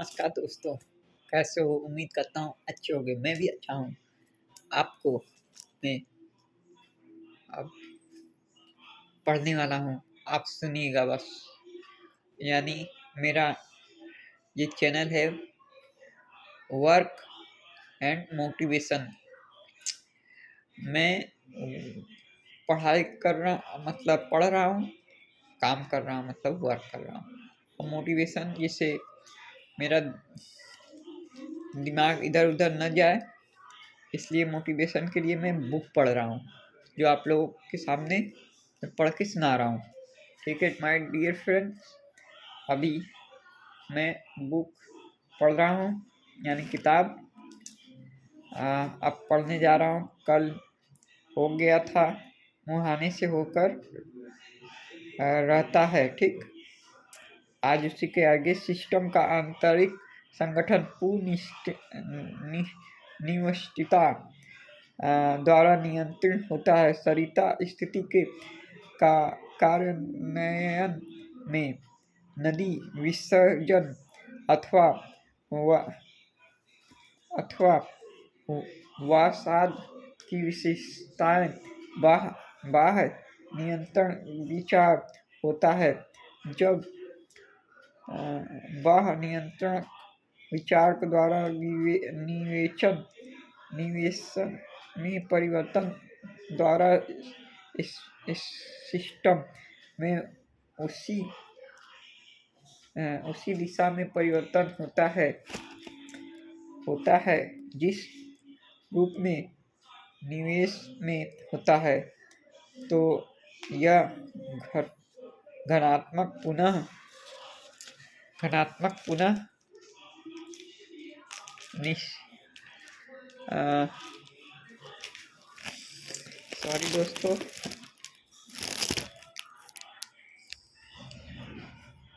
नमस्कार दोस्तों, कैसे हो? उम्मीद करता हूँ अच्छे होंगे। मैं भी अच्छा हूँ। आपको मैं अब पढ़ने वाला हूँ, आप सुनिएगा बस। यानी मेरा ये चैनल है वर्क एंड मोटिवेशन। मैं पढ़ाई कर रहा मतलब पढ़ रहा हूँ, काम कर रहा हूँ मतलब वर्क कर रहा हूँ। और मोटिवेशन जिससे मेरा दिमाग इधर उधर न जाए, इसलिए मोटिवेशन के लिए मैं बुक पढ़ रहा हूँ, जो आप लोगों के सामने मैं पढ़ के सुना रहा हूँ। ठीक है माय डियर फ्रेंड्स, अभी मैं बुक पढ़ रहा हूँ, यानी किताब अब पढ़ने जा रहा हूँ। कल हो गया था, मुहाने से होकर रहता है। ठीक, आज उसी के आगे सिस्टम का आंतरिक संगठन निवस्थिता द्वारा नियंत्रित होता है। सरिता स्थिति के कार्यान्वयन में नदी विसर्जन अथवा वासाद की विशेषताएं बाह्य नियंत्रण विचार होता है। जब बाह्य नियंत्रण विचार के द्वारा निवेशन में परिवर्तन द्वारा इस सिस्टम में उसी दिशा में परिवर्तन होता है जिस रूप में निवेश में होता है। तो यह घनात्मक पुनः सॉरी दोस्तों,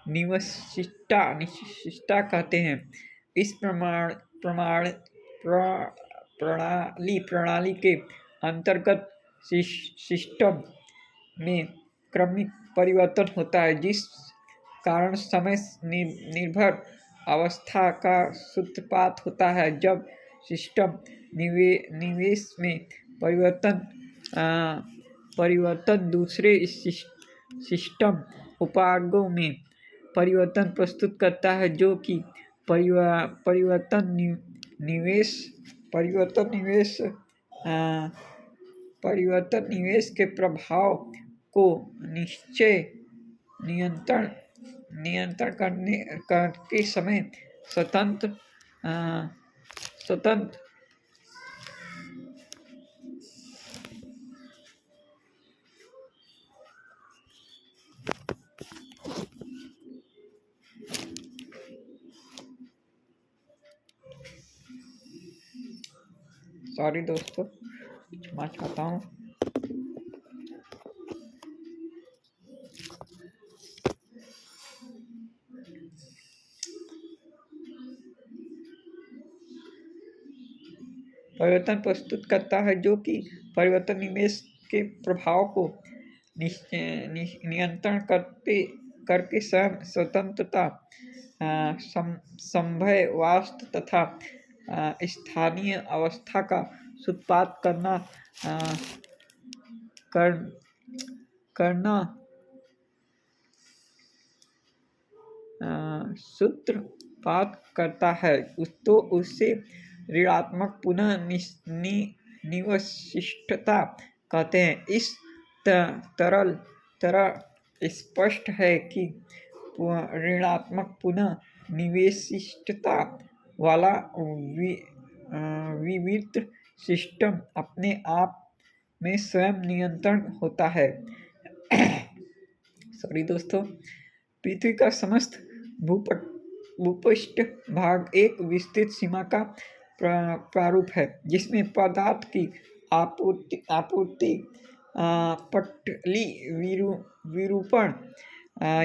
निश्चितता कहते हैं। इस प्रणाली के अंतर्गत सिस्टम में क्रमिक परिवर्तन होता है, जिस कारण समय निर्भर अवस्था का सूत्रपात होता है। जब सिस्टम निवेश में परिवर्तन दूसरे सिस्टम उपायों में परिवर्तन प्रस्तुत करता है, जो कि परिवर्तन निवेश के प्रभाव को नियंत्रण करके समय स्वतंत्र सॉरी दोस्तों, क्षमा चाहता हूँ। परिवर्तन प्रस्तुत करता है, जो कि परिवर्तन निवेश के प्रभाव को नियंत्रण करके स्वयं स्वतंत्रता, संभव वास्तव तथा स्थानीय अवस्था का सूत्रपात करता है। तो उससे ऋणात्मक पुनः निवशिष्टता कहते हैं। इस तरह स्पष्ट है कि ऋणात्मक पुनः निवेशिष्टता वाला विविध सिस्टम अपने आप में स्वयं नियंत्रण होता है। सॉरी दोस्तों, पृथ्वी का समस्त भूपृष्ठ भाग एक विस्तृत सीमा का प्रारूप है, जिसमें पदार्थ की आपूर्ति पटली विरूपण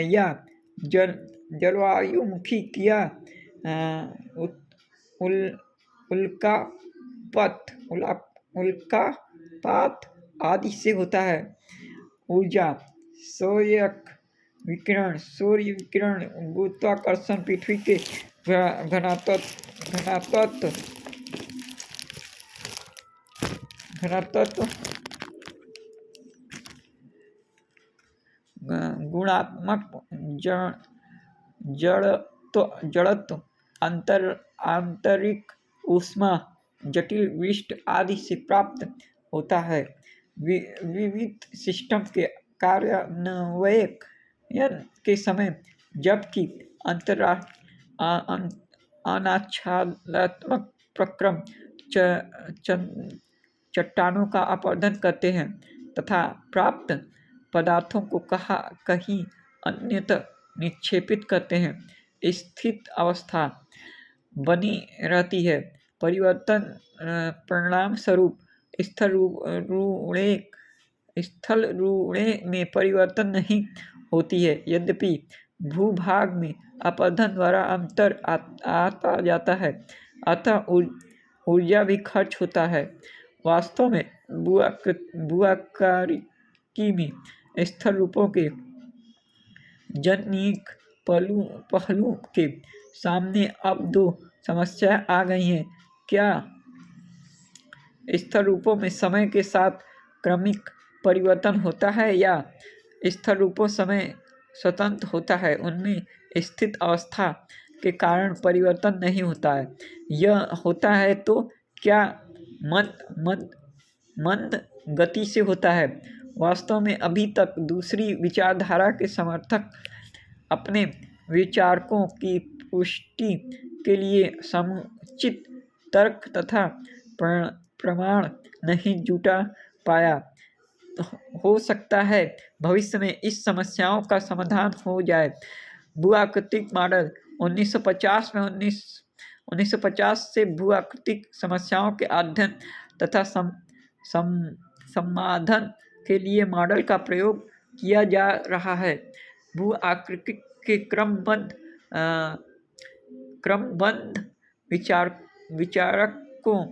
या जलवायुमुखी क्रिया उल्कापात आदि से होता है। ऊर्जा, सूर्य विकिरण, गुरुत्वाकर्षण, पृथ्वी के घनात्व घनत्व गुणात्मक जड़त्व आंतरिक ऊष्मा जटिल विष्ट आदि से प्राप्त होता है। विविध सिस्टम के कार्यान्वयन के समय जबकि अनाच्छादनात्मक प्रक्रम चट्टानों का अपरदन करते हैं तथा प्राप्त पदार्थों को कहीं अन्यत्र निक्षेपित करते हैं। स्थित अवस्था बनी रहती है। परिवर्तन परिणाम स्वरूप स्थल रूढ़े में परिवर्तन नहीं होती है। यद्यपि भूभाग में अपरदन द्वारा अंतर आता जाता है, अतः ऊर्जा भी खर्च होता है। वास्तव में भूआकारिकी में स्थल रूपों के जनिक पहलू के सामने अब दो समस्याएं आ गई हैं। क्या स्थल रूपों में समय के साथ क्रमिक परिवर्तन होता है या स्थल रूपों समय स्वतंत्र होता है, उनमें स्थित अवस्था के कारण परिवर्तन नहीं होता है। यह होता है तो क्या मंद गति से होता है। वास्तव में अभी तक दूसरी विचारधारा के समर्थक अपने विचारकों की पुष्टि के लिए समुचित तर्क तथा प्रमाण नहीं जुटा पाया। हो सकता है भविष्य में इस समस्याओं का समाधान हो जाए। भूआकृतिक मॉडल 1950 से भूआकृतिक समस्याओं के अध्ययन तथा समाधान के लिए मॉडल का प्रयोग किया जा रहा है। भूआकृति के क्रमबद्ध विचारकों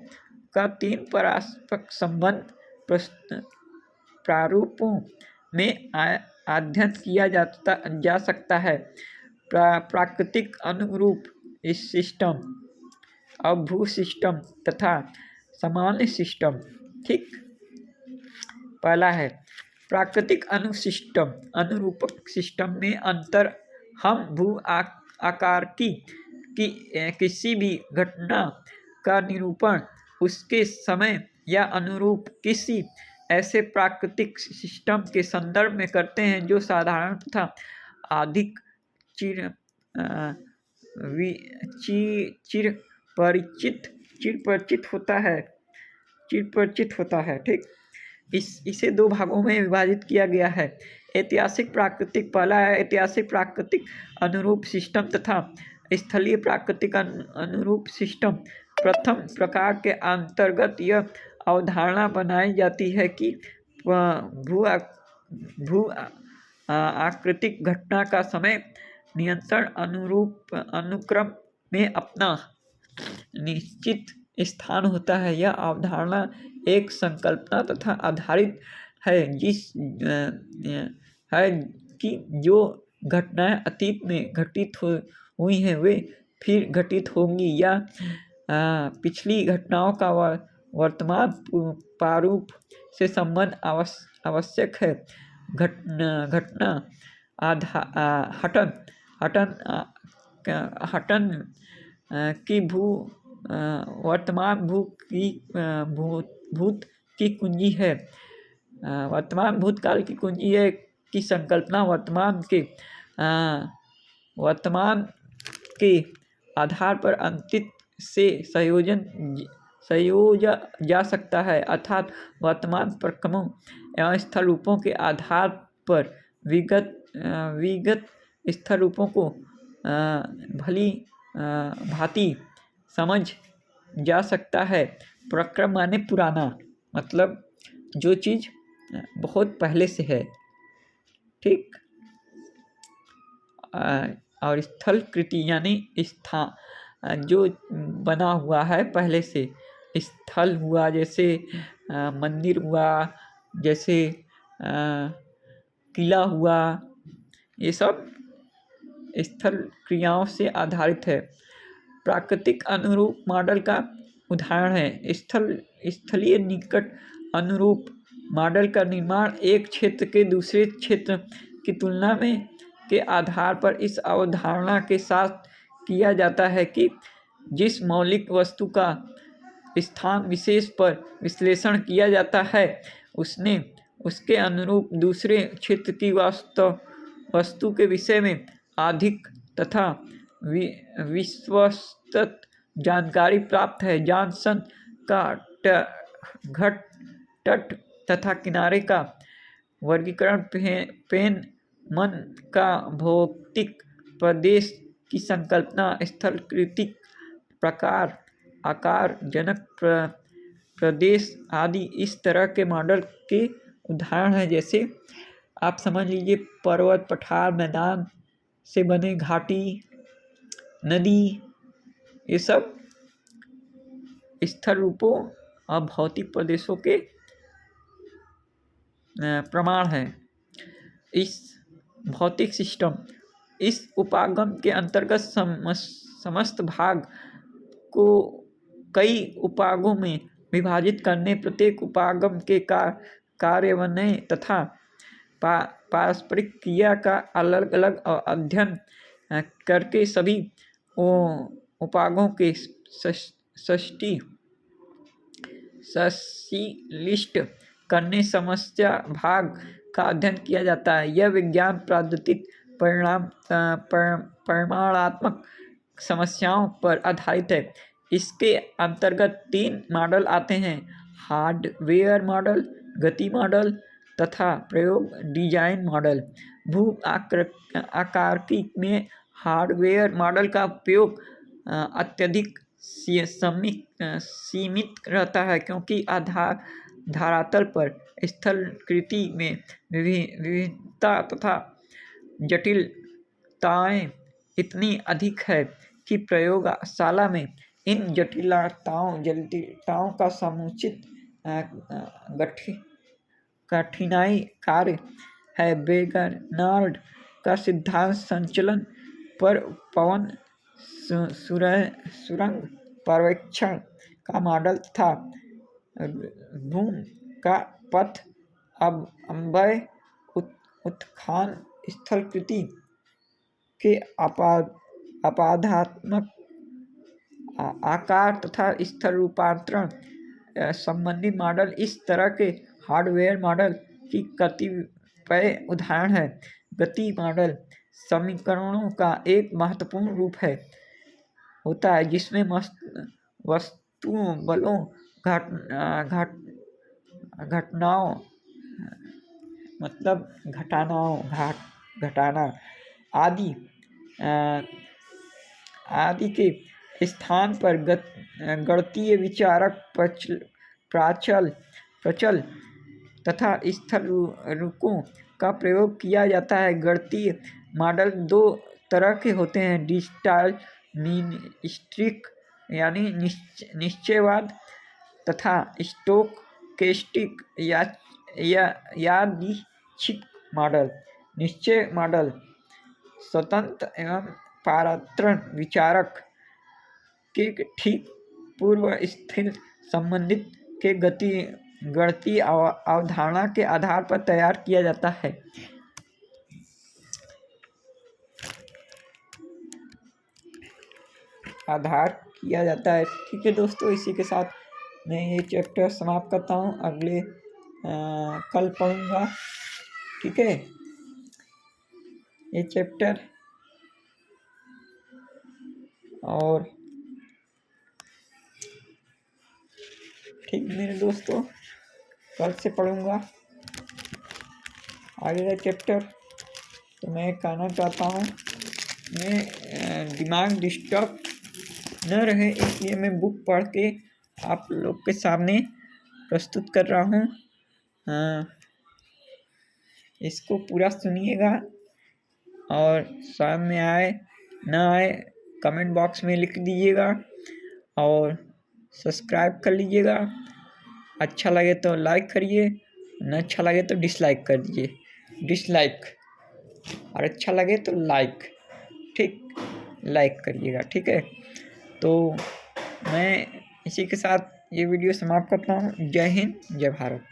का 3 परस्पर संबंध प्रारूपों में अध्ययन किया जा सकता है। प्राकृतिक अनुरूप सिस्टम, अभू सिस्टम तथा सामान्य सिस्टम। ठीक, पहला है प्राकृतिक अनुरूपक सिस्टम में अंतर। हम भू आकार की किसी भी घटना का निरूपण उसके समय या अनुरूप किसी ऐसे प्राकृतिक सिस्टम के संदर्भ में करते हैं जो साधारण तथा अधिक चिरपरिचित होता है। ठीक, इसे 2 भागों में विभाजित किया गया है। ऐतिहासिक प्राकृतिक, पहला है ऐतिहासिक प्राकृतिक अनुरूप सिस्टम तथा स्थलीय प्राकृतिक अनुरूप सिस्टम। प्रथम प्रकार के अंतर्गत यह अवधारणा बनाई जाती है कि भू आकृतिक घटना का समय नियंत्रण अनुक्रम में अपना निश्चित स्थान होता है। यह अवधारणा एक संकल्पना तथा आधारित है कि जो घटनाएं अतीत में घटित हुई हैं वे फिर घटित होंगी या पिछली घटनाओं का वर्तमान प्रारूप से संबंध आवश्यक है। घटना हटन की वर्तमान भूत की कुंजी है। वर्तमान भूतकाल की कुंजी है की संकल्पना वर्तमान के आधार पर अंतित से संयोजा जा सकता है, अर्थात वर्तमान प्रक्रमों एवं स्थल रूपों के आधार पर विगत स्थल रूपों को भली भांति समझ जा सकता है। प्रक्रम माने पुराना, मतलब जो चीज़ बहुत पहले से है। ठीक, और स्थल कृति यानी स्थान जो बना हुआ है पहले से। स्थल हुआ जैसे मंदिर हुआ, जैसे किला हुआ, ये सब स्थल क्रियाओं से आधारित है। प्राकृतिक अनुरूप मॉडल का उदाहरण है। स्थलीय निकट अनुरूप मॉडल का निर्माण एक क्षेत्र के दूसरे क्षेत्र की तुलना में के आधार पर इस अवधारणा के साथ किया जाता है कि जिस मौलिक वस्तु का स्थान विशेष पर विश्लेषण किया जाता है उसके अनुरूप दूसरे क्षेत्र की वस्तु के विषय में अधिक तथा विश्वस्त जानकारी प्राप्त है। जॉनसन का घट तट तथा किनारे का वर्गीकरण पेन का भौतिक प्रदेश की संकल्पना स्थलाकृतिक प्रकार आकार जनक प्रदेश आदि इस तरह के मॉडल के उदाहरण हैं। जैसे आप समझ लीजिए पर्वत पठार मैदान से बने घाटी नदी, ये सब स्थल रूपों और भौतिक प्रदेशों के प्रमाण है। इस भौतिक सिस्टम इस उपागम के अंतर्गत समस्त भाग को कई उपागों में विभाजित करने, प्रत्येक उपागम के कार्यान्वयन तथा पारस्परिक क्रिया का अलग अलग अध्ययन करके सभी उपागों के संश्लिष्ट करने समस्या भाग का अध्ययन किया जाता है। यह विज्ञान पद्धतिक परिमाणात्मक समस्याओं पर आधारित है। इसके अंतर्गत 3 मॉडल आते हैं: हार्डवेयर मॉडल, गति मॉडल तथा प्रयोग डिजाइन मॉडल। भू आकारिकी में हार्डवेयर मॉडल का उपयोग अत्यधिक सीमित रहता है, क्योंकि धरातल पर स्थलाकृति में विभिन्नता तथा जटिलताएं इतनी अधिक है कि प्रयोगशाला में इन जटिलताओं का समुचित कठिनाई कार्य है। बेर्नार्ड का सिद्धांत संचलन पर पवन सुरंग पर्यवेक्षण का मॉडल तथा भूमि का पथ अवयव उत्थान स्थलाकृति के आपाधात्मक आकार तथा स्थल रूपांतरण संबंधी मॉडल इस तरह के हार्डवेयर मॉडल की कतिपय उदाहरण है। गति मॉडल समीकरणों का एक महत्वपूर्ण रूप होता है, जिसमें वस्तुओं, बलों, घटनाओं मतलब घटाना आदि के स्थान पर गणितीय विचारक प्रचल तथा स्थलांतरों का प्रयोग किया जाता है। गणितीय मॉडल 2 तरह के होते हैं: डिटरमिनिस्टिक यानी निश्चयवाद तथा स्टोकेस्टिक यादृच्छिक मॉडल। निश्चय मॉडल स्वतंत्र एवं पारतंत्र विचारक के ठीक पूर्व स्थित संबंधित के गणितीय अवधारणा के आधार पर तैयार किया जाता है। ठीक है दोस्तों, इसी के साथ मैं ये चैप्टर समाप्त करता हूँ। अगले कल पढ़ूँगा। ठीक है, ये चैप्टर और ठीक मेरे दोस्तों, कल से पढ़ूँगा आगे का चैप्टर। तो मैं कहना चाहता हूँ, मैं दिमाग डिस्टर्ब न रहे इसलिए मैं बुक पढ़ के आप लोग के सामने प्रस्तुत कर रहा हूँ। इसको पूरा सुनिएगा और समझ में आए ना आए कमेंट बॉक्स में लिख दीजिएगा और सब्सक्राइब कर लीजिएगा। अच्छा लगे तो लाइक करिए, न अच्छा लगे तो डिसलाइक कर दीजिए। डिसलाइक और अच्छा लगे तो लाइक, ठीक, लाइक करिएगा। ठीक है, तो मैं इसी के साथ ये वीडियो समाप्त करता हूँ। जय हिंद, जय भारत।